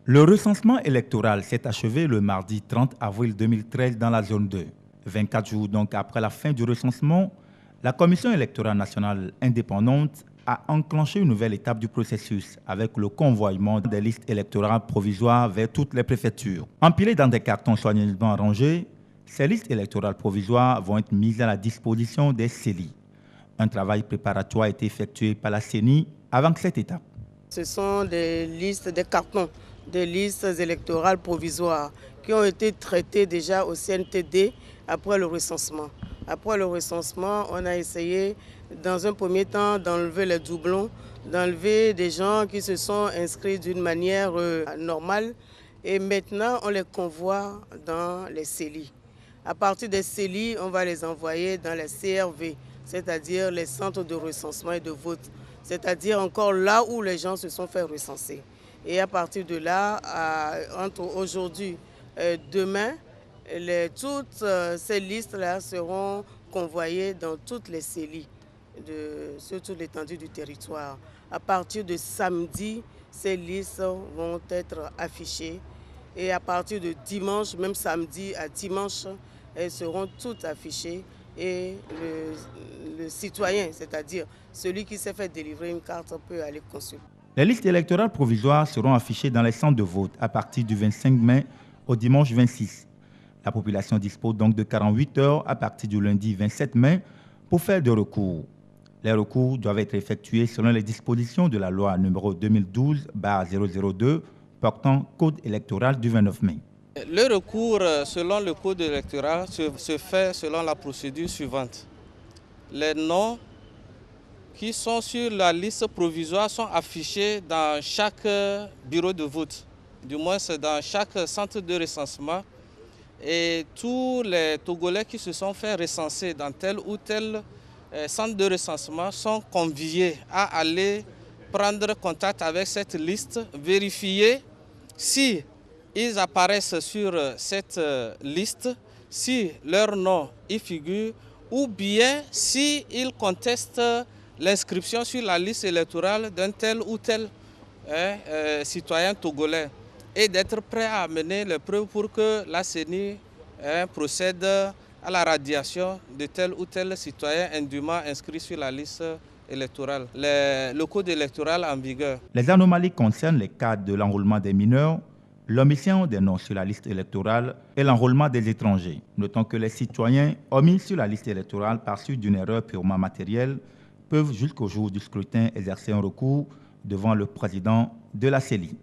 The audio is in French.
Le recensement électoral s'est achevé le mardi 30 avril 2013 dans la zone 2. 24 jours donc après la fin du recensement, la Commission électorale nationale indépendante a enclenché une nouvelle étape du processus avec le convoiement des listes électorales provisoires vers toutes les préfectures. Empilées dans des cartons soigneusement rangés, ces listes électorales provisoires vont être mises à la disposition des CELI. Un travail préparatoire a été effectué par la CENI avant cette étape. Ce sont des listes, des cartons, des listes électorales provisoires qui ont été traitées déjà au CNTD après le recensement. Après le recensement, on a essayé dans un premier temps d'enlever les doublons, d'enlever des gens qui se sont inscrits d'une manière normale. Et maintenant, on les convoie dans les CELI. À partir des CELI, on va les envoyer dans les CRV, c'est-à-dire les centres de recensement et de vote. C'est-à-dire encore là où les gens se sont fait recenser. Et à partir de là, entre aujourd'hui et demain, toutes ces listes-là seront convoyées dans toutes les CELI, sur toute l'étendue du territoire. À partir de samedi, ces listes vont être affichées. Et à partir de dimanche, même samedi à dimanche, elles seront toutes affichées. Et le citoyen, c'est-à-dire celui qui s'est fait délivrer une carte, peut aller consulter. Les listes électorales provisoires seront affichées dans les centres de vote à partir du 25 mai au dimanche 26. La population dispose donc de 48 heures à partir du lundi 27 mai pour faire des recours. Les recours doivent être effectués selon les dispositions de la loi numéro 2012/002 portant code électoral du 29 mai. Le recours selon le code électoral se fait selon la procédure suivante. Les noms qui sont sur la liste provisoire sont affichés dans chaque bureau de vote, du moins c'est dans chaque centre de recensement. Et tous les Togolais qui se sont fait recenser dans tel ou tel centre de recensement sont conviés à aller prendre contact avec cette liste, vérifier si ils apparaissent sur cette liste, si leur nom y figure, ou bien s'ils contestent l'inscription sur la liste électorale d'un tel ou tel citoyen togolais, et d'être prêt à amener les preuves pour que la CENI procède à la radiation de tel ou tel citoyen indûment inscrit sur la liste électorale. Le code électoral en vigueur. Les anomalies concernent les cas de l'enrôlement des mineurs, l'omission des noms sur la liste électorale et l'enrôlement des étrangers. Notons que les citoyens omis sur la liste électorale par suite d'une erreur purement matérielle peuvent jusqu'au jour du scrutin exercer un recours devant le président de la CELI.